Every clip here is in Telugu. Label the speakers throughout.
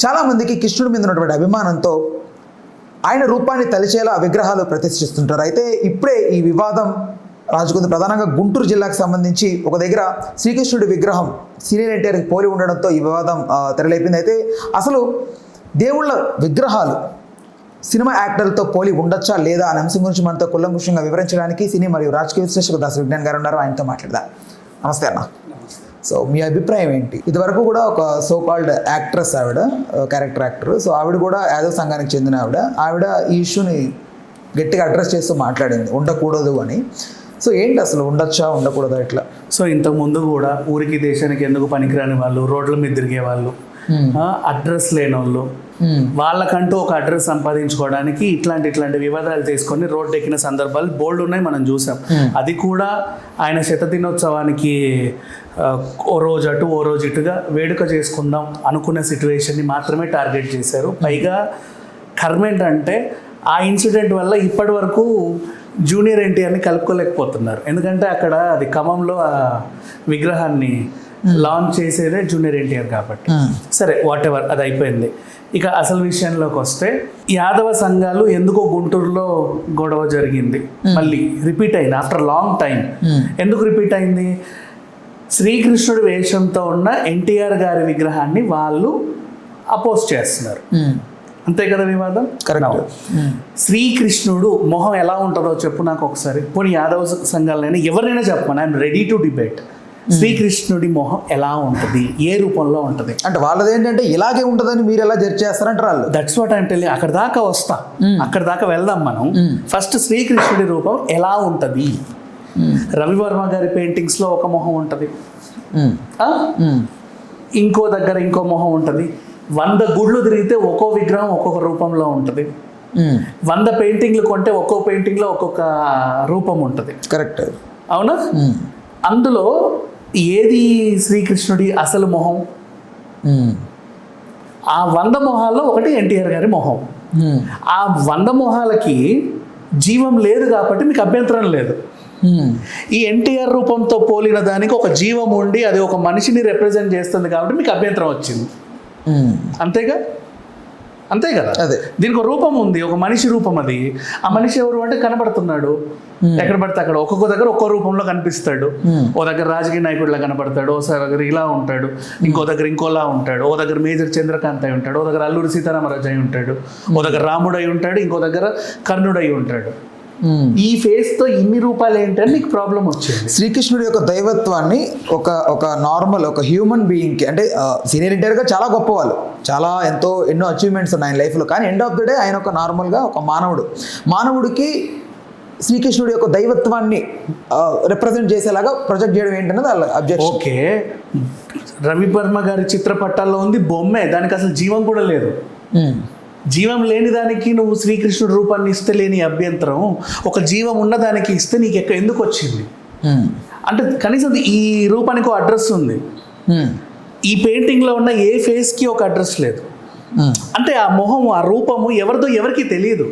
Speaker 1: చాలామందికి కృష్ణుడి మీద ఉన్నటువంటి అభిమానంతో ఆయన రూపాన్ని తలిచేలా విగ్రహాలు ప్రతిష్ఠిస్తుంటారు. అయితే ఇప్పుడే ఈ వివాదం రాజుకుంది. ప్రధానంగా గుంటూరు జిల్లాకు సంబంధించి ఒక దగ్గర శ్రీకృష్ణుడి విగ్రహం సీనియర్ ఎన్టీఆర్కి పోలి ఉండడంతో ఈ వివాదం తెరలేపింది. అయితే అసలు దేవుళ్ళ విగ్రహాలు సినిమా యాక్టర్లతో పోలి ఉండొచ్చా లేదా అనే అంశం గురించి మనతో కులంకుషంగా వివరించడానికి సినీ మరియు రాజకీయ విశ్లేషకుడు దాసు విజ్ఞాన్ గారు ఉన్నారు. ఆయనతో మాట్లాడదాం. నమస్తే అన్న. సో మీ అభిప్రాయం ఏంటి? ఇదివరకు కూడా ఒక సో కాల్డ్ యాక్ట్రెస్, ఆవిడ క్యారెక్టర్ యాక్టర్, సో ఆవిడ కూడా యాదవ్ సంఘానికి చెందిన ఆవిడ ఈ ఇష్యూని గట్టిగా అడ్రస్ చేస్తూ మాట్లాడింది ఉండకూడదు అని. సో ఏంటి అసలు ఉండొచ్చా ఉండకూడదా ఇట్లా?
Speaker 2: సో ఇంతకుముందు కూడా ఊరికి దేశానికి ఎందుకు పనికిరాని వాళ్ళు, రోడ్ల మీద తిరిగే వాళ్ళు, అడ్రస్ లేని వాళ్ళు, వాళ్ళకంటూ ఒక అడ్రస్ సంపాదించుకోవడానికి ఇట్లాంటి వివాదాలు తీసుకొని రోడ్డు ఎక్కిన సందర్భాలు బోల్డ్ ఉన్నాయి, మనం చూసాం. అది కూడా ఆయన శతదినోత్సవానికి ఓ రోజు అటు ఓ రోజు ఇటుగా వేడుక చేసుకుందాం అనుకున్న సిచ్యువేషన్ని మాత్రమే టార్గెట్ చేశారు. పైగా కర్మ ఏంటంటే ఆ ఇన్సిడెంట్ వల్ల ఇప్పటి వరకు జూనియర్ ఎన్టీఆర్ని కలుపుకోలేకపోతున్నారు. ఎందుకంటే అక్కడ అది ఖమ్మంలో ఆ విగ్రహాన్ని లాంచ్ చేసేదే జూనియర్ ఎన్టీఆర్ కాబట్టి. సరే, వాట్ ఎవర్, అది అయిపోయింది. ఇక అసలు విషయంలోకి వస్తే యాదవ సంఘాలు ఎందుకో గుంటూరులో గొడవ జరిగింది, మళ్ళీ రిపీట్ అయింది ఆఫ్టర్ లాంగ్ టైం. ఎందుకు రిపీట్ అయింది? శ్రీకృష్ణుడి వేషంతో ఉన్న ఎన్టీఆర్ గారి విగ్రహాన్ని వాళ్ళు అపోజ్ చేస్తున్నారు. అంతే కదా వివాదం?
Speaker 1: కరెక్ట్.
Speaker 2: శ్రీకృష్ణుడు మొహం ఎలా ఉంటుందో చెప్పు నాకు ఒకసారి. పోనీ యాదవ సంఘాలైనా ఎవరినైనా చెప్పమని, ఐఎమ్ రెడీ టు డిబేట్. శ్రీకృష్ణుడి మొహం ఎలా ఉంటుంది, ఏ రూపంలో ఉంటుంది
Speaker 1: అంటే వాళ్ళది ఏంటంటే ఇలాగే ఉంటుందని మీరు ఎలా జడ్జ్ చేస్తారంటారు వాళ్ళు.
Speaker 2: That's what I'm telling. అక్కడ దాకా వస్తా, అక్కడ దాకా వెళ్దాం మనం. ఫస్ట్ శ్రీకృష్ణుడి రూపం ఎలా ఉంటుంది? రవివర్మ గారి పెయింటింగ్స్ లో ఒక మొహం ఉంటుంది, ఇంకో దగ్గర ఇంకో మొహం ఉంటుంది. 100 గుళ్ళు తిరిగితే ఒక్కో విగ్రహం ఒక్కొక్క రూపంలో ఉంటుంది. 100 పెయింటింగ్లు కొంటే ఒక్కో పెయింటింగ్ లో ఒక్కొక్క రూపం ఉంటుంది.
Speaker 1: కరెక్ట్,
Speaker 2: అవునా? అందులో ఏది శ్రీకృష్ణుడి అసలు మొహం? ఆ 100 మొహాల్లో ఒకటి ఎన్టీఆర్ గారి మొహం. ఆ 100 మొహాలకి జీవం లేదు కాబట్టి మీకు అభ్యంతరం లేదు. ఈ ఎన్టీఆర్ రూపంతో పోలిన దానికి ఒక జీవం ఉండి అది ఒక మనిషిని రిప్రజెంట్ చేస్తుంది కాబట్టి మీకు అభ్యంతరం వచ్చింది. అంతేగా? అంతే కదా.
Speaker 1: అదే,
Speaker 2: దీనికి ఒక రూపం ఉంది, ఒక మనిషి రూపం. అది ఆ మనిషి ఎవరు అంటే కనబడుతున్నాడు ఎక్కడ పడితే అక్కడ, ఒక్కొక్క దగ్గర ఒక్కో రూపంలో కనిపిస్తాడు. ఓ దగ్గర రాజకీయ నాయకుడిలా కనబడతాడు, ఓ దగ్గర ఇలా ఉంటాడు, ఇంకో దగ్గర ఇంకోలా ఉంటాడు, ఓ దగ్గర మేజర్ చంద్రకాంత్ అయి ఉంటాడు, ఓ దగ్గర అల్లూరి సీతారామరాజు అయి ఉంటాడు, ఓ దగ్గర రాముడు అయి ఉంటాడు, ఇంకో దగ్గర కర్ణుడు అయి ఉంటాడు. ఈ ఫేస్ తో ఇన్ని రూపాయలు ఏంటని నీకు ప్రాబ్లం వచ్చింది.
Speaker 1: శ్రీకృష్ణుడి యొక్క దైవత్వాన్ని ఒక నార్మల్ ఒక హ్యూమన్ బీయింగ్కి, అంటే సీనియర్ ఎన్టీఆర్గా చాలా గొప్ప వాళ్ళు, చాలా ఎన్నో అచీవ్మెంట్స్ ఉన్నాయి ఆయన లైఫ్లో, కానీ ఎండ్ ఆఫ్ ద డే ఆయన ఒక నార్మల్గా ఒక మానవుడికి శ్రీకృష్ణుడి యొక్క దైవత్వాన్ని రిప్రజెంట్ చేసేలాగా ప్రొజెక్ట్ చేయడం ఏంటన్నది వాళ్ళ అబ్జెక్షన్.
Speaker 2: ఓకే, రవివర్మ గారి చిత్రపటాల్లో ఉంది బొమ్మే, దానికి అసలు జీవం కూడా లేదు. జీవం లేని దానికి నువ్వు శ్రీకృష్ణుడి రూపాన్ని ఇస్తే లేని అభ్యంతరం, ఒక జీవం ఉన్నదానికి ఇస్తే నీకు ఎందుకు వచ్చింది? అంటే కనీసం ఈ రూపానికి ఒక అడ్రస్ ఉంది, ఈ పెయింటింగ్లో ఉన్న ఏ ఫేస్కి ఒక అడ్రస్ లేదు. అంటే ఆ మొహం, ఆ రూపము ఎవరిదో ఎవరికి తెలియదు.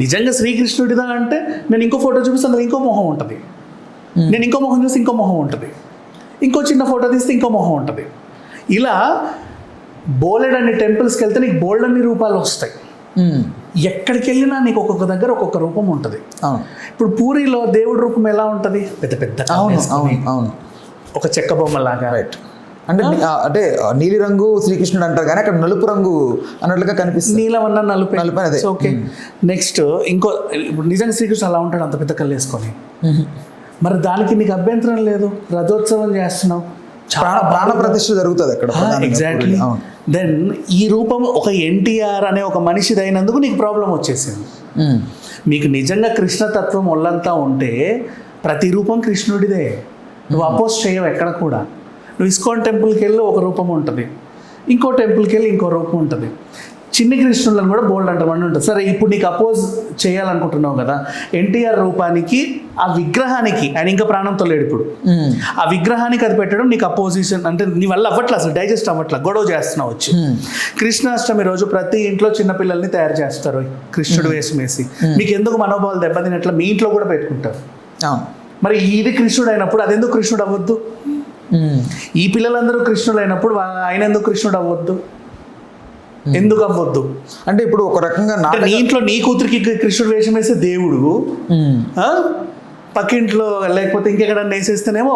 Speaker 2: నిజంగా శ్రీకృష్ణుడిదా అంటే నేను ఇంకో ఫోటో చూపిస్తే ఇంకో మొహం ఉంటుంది, నేను ఇంకో మొహం చూస్తే ఇంకో మొహం ఉంటుంది, ఇంకో చిన్న ఫోటో తీస్తే ఇంకో మొహం ఉంటుంది. ఇలా బోలెడ్ అన్ని టెంపుల్స్కి వెళ్తే నీకు బోల్డ్ అన్ని రూపాలు వస్తాయి. ఎక్కడికి వెళ్ళినా నీకు ఒక్కొక్క దగ్గర ఒక్కొక్క రూపం ఉంటుంది. ఇప్పుడు పూరిలో దేవుడి రూపం ఎలా ఉంటుంది? పెద్ద పెద్ద ఒక చెక్క బొమ్మలాగా.
Speaker 1: రైట్. అంటే నీలి రంగు శ్రీకృష్ణుడు అంటారు కానీ అక్కడ నలుపు రంగు అన్నట్లుగా కనిపిస్తుంది.
Speaker 2: నీలం అన్న నలుపు. ఓకే, నెక్స్ట్ ఇంకో, ఇప్పుడు నిజంగా శ్రీకృష్ణుడు అలా ఉంటాడు అంత పెద్ద కళ్ళు వేసుకొని. మరి దానికి నీకు అభ్యంతరం లేదు, రథోత్సవం చేస్తున్నావు,
Speaker 1: ప్రాణ ప్రతిష్ఠ జరుగుతుంది అక్కడ.
Speaker 2: ఎగ్జాక్ట్లీ. దెన్ ఈ రూపం ఒక ఎన్టీఆర్ అనే ఒక మనిషిది అయినందుకు నీకు ప్రాబ్లం వచ్చేసింది. మీకు నిజంగా కృష్ణతత్వం ఒళ్ళంతా ఉంటే ప్రతి రూపం కృష్ణుడిదే, నువ్వు అపోజ్ చేయవు ఎక్కడ కూడా. నువ్వు ఇస్కాన్ టెంపుల్కి వెళ్ళి ఒక రూపం ఉంటుంది, ఇంకో టెంపుల్కి వెళ్ళి ఇంకో రూపం ఉంటుంది. చిన్ని కృష్ణులను కూడా బోల్డ్ అంటామని ఉంటుంది. సరే, ఇప్పుడు నీకు అపోజ్ చేయాలనుకుంటున్నావు కదా, ఎన్టీఆర్ రూపానికి ఆ విగ్రహానికి, ఆయన ఇంకా ప్రాణంతో లేడు ఇప్పుడు, ఆ విగ్రహానికి అది పెట్టడం నీకు అపోజిషన్ అంటే నీ వల్ల అవ్వట్లా, అసలు డైజెస్ట్ అవ్వట్లా, గొడవ చేస్తున్నావు వచ్చి. కృష్ణాష్టమి రోజు ప్రతి ఇంట్లో చిన్నపిల్లల్ని తయారు చేస్తారు కృష్ణుడు వేషం వేసి. మీకు ఎందుకు మనోభావాలు దెబ్బతినట్లా మీ ఇంట్లో కూడా పెట్టుకుంటారు. మరి ఇది కృష్ణుడు అయినప్పుడు అది ఎందుకు కృష్ణుడు అవ్వద్దు? ఈ పిల్లలందరూ కృష్ణుడు అయినప్పుడు ఆయన ఎందుకు కృష్ణుడు అవ్వద్దు? ఎందుకు అవ్వద్దు?
Speaker 1: అంటే ఇప్పుడు ఒక రకంగా
Speaker 2: అంటే నీ ఇంట్లో నీ కూతురికి కృష్ణుడు వేషం వేస్తే దేవుడు, ఆ? పక్కింట్లో లేకపోతే ఇంకెక్కడ వేసేస్తేనేమో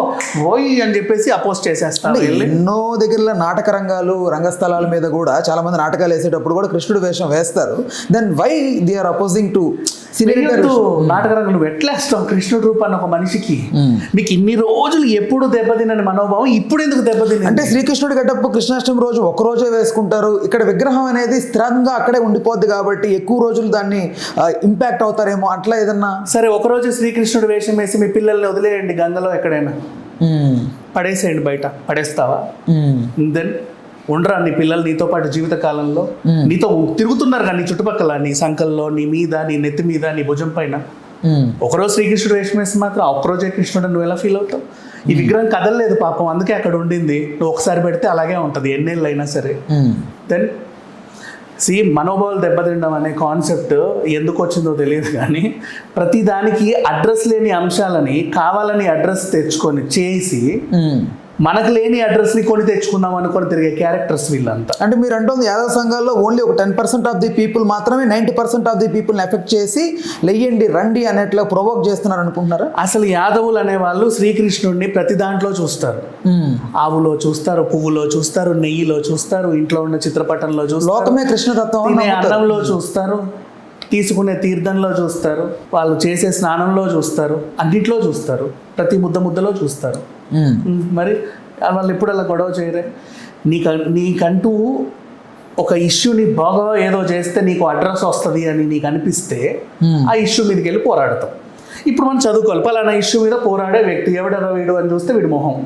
Speaker 2: ఓయ్ అని చెప్పేసి అపోజ్ చేసేస్తాను.
Speaker 1: ఎన్నో దగ్గర నాటక రంగాలు రంగస్థలాల మీద కూడా చాలా మంది నాటకాలు వేసేటప్పుడు కూడా కృష్ణుడు వేషం వేస్తారు. Then why they are opposing to
Speaker 2: నాటక రంగం నువ్వు ఎట్లేస్తావు కృష్ణుడు రూపాన్ని ఒక మనిషికి? మీకు ఇన్ని రోజులు ఎప్పుడు దెబ్బతినని మనోభావం ఇప్పుడు ఎందుకు దెబ్బతిని?
Speaker 1: అంటే శ్రీకృష్ణుడి గడ్డప్పు కృష్ణాష్టమి రోజు ఒక రోజే వేసుకుంటారు. ఇక్కడ విగ్రహం అనేది స్థిరంగా అక్కడే ఉండిపోద్ది కాబట్టి ఎక్కువ రోజులు దాన్ని ఇంపాక్ట్ అవుతారేమో అట్లా ఏదన్నా.
Speaker 2: సరే ఒకరోజు శ్రీకృష్ణుడు వేషం వేసి మీ పిల్లల్ని వదిలేయండి గంగలో ఎక్కడైనా, పడేసేయండి, బయట పడేస్తావా? దెన్ ఉండరా నీ పిల్లలు నీతో పాటు జీవిత కాలంలో? నీతో తిరుగుతున్నారు కానీ నీ చుట్టుపక్కల, నీ సంకల్లో, నీ మీద, నీ నెత్తి మీద, నీ భుజం పైన. ఒకరోజు శ్రీకృష్ణుడు వేషం వేస్తే మాత్రం ఒక్కరోజే కృష్ణుడు నువ్వు ఎలా ఫీల్ అవుతావు? ఈ విగ్రహం కదలలేదు పాపం, అందుకే అక్కడ ఉండింది. నువ్వు ఒకసారి పెడితే అలాగే ఉంటుంది ఎన్నేళ్ళు అయినా సరే. దెన్ మనోభావాలు దెబ్బతినడం అనే కాన్సెప్ట్ ఎందుకు వచ్చిందో తెలియదు కానీ ప్రతి దానికి అడ్రస్ లేని అంశాలని కావాలని అడ్రస్ తెచ్చుకొని చేసి మనకు లేని అడ్రస్ని కొని తెచ్చుకుందాం అనుకొని తిరిగే క్యారెక్టర్స్ వీళ్ళంతా.
Speaker 1: అంటే మీరు అంటుంది యాదవ సంఘాల్లో ఓన్లీ ఒక 10% ఆఫ్ ది పీపుల్ మాత్రమే 90% ఆఫ్ ది పీపుల్ని ఎఫెక్ట్ చేసి లెయ్యండి రండి అనేట్లా ప్రొవోక్ చేస్తున్నారు అనుకుంటున్నారా?
Speaker 2: అసలు యాదవులు అనే వాళ్ళు శ్రీకృష్ణుడిని ప్రతి దాంట్లో చూస్తారు. ఆవులో చూస్తారు, పువ్వులో చూస్తారు, నెయ్యిలో చూస్తారు, ఇంట్లో ఉన్న చిత్రపటంలో చూస్తారు,
Speaker 1: లోకమే కృష్ణతత్వం,
Speaker 2: తినే అన్నంలో చూస్తారు, తీసుకునే తీర్థంలో చూస్తారు, వాళ్ళు చేసే స్నానంలో చూస్తారు, అన్నింటిలో చూస్తారు, ప్రతి ముద్దలో చూస్తారు. మరి వాళ్ళు ఎప్పుడు అలా గొడవ చేయరే? నీకంటూ ఒక ఇష్యూని బాగా ఏదో చేస్తే నీకు అడ్రస్ వస్తుంది అని నీకు అనిపిస్తే ఆ ఇష్యూ మీదకి వెళ్ళి పోరాడతాం. ఇప్పుడు మనం చదువుకోవాలి, పలానా ఇష్యూ మీద పోరాడే వ్యక్తి ఎవడెవరో వీడు అని చూస్తే వీడి మొహం.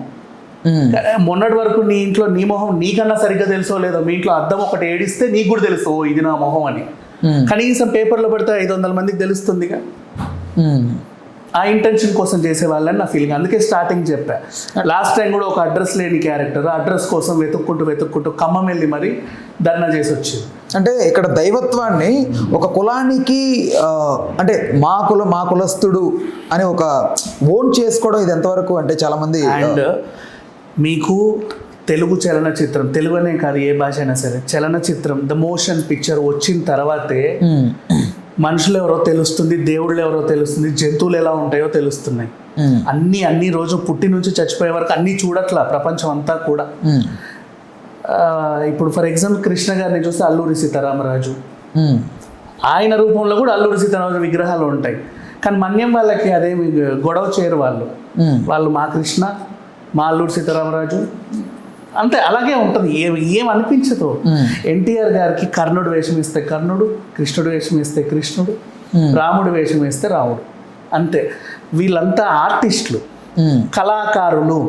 Speaker 2: మొన్నటి వరకు నీ ఇంట్లో నీ మొహం నీకన్నా సరిగ్గా తెలుసో లేదో, మీ ఇంట్లో అద్దం ఒకటి ఏడిస్తే నీకు కూడా తెలుసు ఇది నా మొహం అని. కనీసం పేపర్లో పడితే 500 మందికి తెలుస్తుందిగా. ఆ ఇంటెన్షన్ కోసం చేసే వాళ్ళని నా ఫీలింగ్. అందుకే స్టార్టింగ్ చెప్పా, లాస్ట్ టైం కూడా ఒక అడ్రస్ లేని క్యారెక్టర్ అడ్రస్ కోసం వెతుక్కుంటూ ఖమ్మం వెళ్ళి మరి ధర్నా చేసి వచ్చింది.
Speaker 1: అంటే ఇక్కడ దైవత్వాన్ని ఒక కులానికి అంటే మా కులస్తుడు అని ఒక ఓన్ చేసుకోవడం ఇది ఎంతవరకు అంటే చాలామంది.
Speaker 2: అండ్ మీకు తెలుగు చలనచిత్రం, తెలుగు అనే కాదు ఏ భాష అయినా సరే, చలనచిత్రం ద మోషన్ పిక్చర్ వచ్చిన తర్వాతే మనుషులు ఎవరో తెలుస్తుంది, దేవుళ్ళు ఎవరో తెలుస్తుంది, జంతువులు ఎలా ఉంటాయో తెలుస్తున్నాయి. అన్ని రోజు పుట్టి నుంచి చచ్చిపోయే వరకు అన్నీ చూడట్లా ప్రపంచం అంతా కూడా. ఇప్పుడు ఫర్ ఎగ్జాంపుల్ కృష్ణ గారిని చూస్తే అల్లూరి సీతారామరాజు, ఆయన రూపంలో కూడా అల్లూరి సీతారామరాజు విగ్రహాలు ఉంటాయి. కానీ మన్యం వాళ్ళకి అదేమి గొడవ చేయరు. వాళ్ళు మా కృష్ణ, మా అల్లూరి సీతారామరాజు అంతే, అలాగే ఉంటుంది. ఏం అనిపించదు. ఎన్టీఆర్ గారికి కర్ణుడు వేషం వేస్తే కర్ణుడు, కృష్ణుడు వేషం వేస్తే కృష్ణుడు, రాముడు వేషం వేస్తే రాముడు, అంతే. వీళ్ళంతా ఆర్టిస్టులు, కళాకారులు.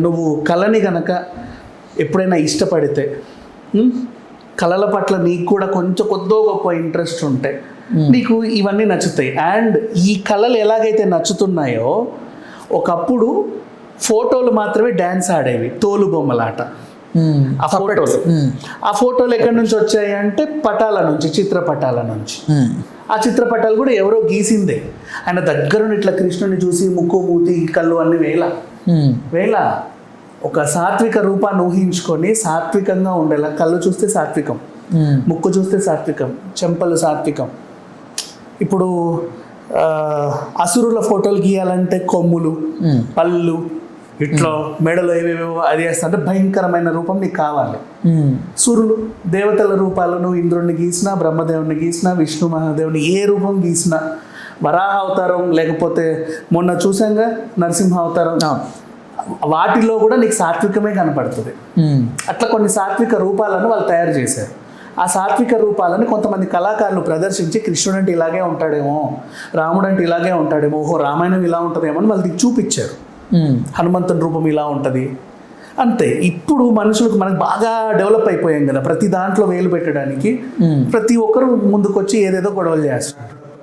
Speaker 2: నువ్వు కళని గనక ఎప్పుడైనా ఇష్టపడితే, కళల పట్ల నీకు కూడా కొంచెం కొద్దో గొప్ప ఇంట్రెస్ట్ ఉంటే నీకు ఇవన్నీ నచ్చుతాయి. అండ్ ఈ కళలు ఎలాగైతే నచ్చుతున్నాయో, ఒకప్పుడు ఫోటోలు మాత్రమే డ్యాన్స్ ఆడేవి, తోలు బొమ్మలాట. ఆ ఫోటోలు ఎక్కడి నుంచి వచ్చాయి అంటే పటాల నుంచి, చిత్రపటాల నుంచి. ఆ చిత్రపటాలు కూడా ఎవరో గీసిందే. ఆయన దగ్గరుండి ఇట్లా కృష్ణుని చూసి ముక్కు మూతి కళ్ళు అన్ని వేళ ఒక సాత్విక రూపాన్ని ఊహించుకొని సాత్వికంగా ఉండేలా. కళ్ళు చూస్తే సాత్వికం, ముక్కు చూస్తే సాత్వికం, చెంపలు సాత్వికం. ఇప్పుడు అసురుల ఫోటోలు గీయాలంటే కొమ్ములు, పళ్ళు, ఇట్లా మెడలో ఏవేవో అది వేస్తా అంటే భయంకరమైన రూపం నీకు కావాలి. సురులు దేవతల రూపాలు, నువ్వు ఇంద్రుడిని గీసినా, బ్రహ్మదేవుని గీసినా, విష్ణు మహాదేవుని ఏ రూపం గీసినా, వరాహ అవతారం లేకపోతే మొన్న చూసాంగా నరసింహ అవతారం, వాటిలో కూడా నీకు సాత్వికమే కనపడుతుంది. అట్లా కొన్ని సాత్విక రూపాలను వాళ్ళు తయారు చేశారు. ఆ సాత్విక రూపాలను కొంతమంది కళాకారులు ప్రదర్శించి కృష్ణుడు అంటే ఇలాగే ఉంటాడేమో, రాముడు అంటే ఇలాగే ఉంటాడేమో, ఓహో రామాయణం ఇలా ఉంటుందేమో అని వాళ్ళకి చూపించారు. హనుమంతుని రూపం ఇలా ఉంటుంది అంతే. ఇప్పుడు మనుషులకు మనకు బాగా డెవలప్ అయిపోయాం కదా, ప్రతి దాంట్లో వేలు పెట్టడానికి ప్రతి ఒక్కరు ముందుకొచ్చి ఏదేదో గొడవలు చేస్తున్నారు.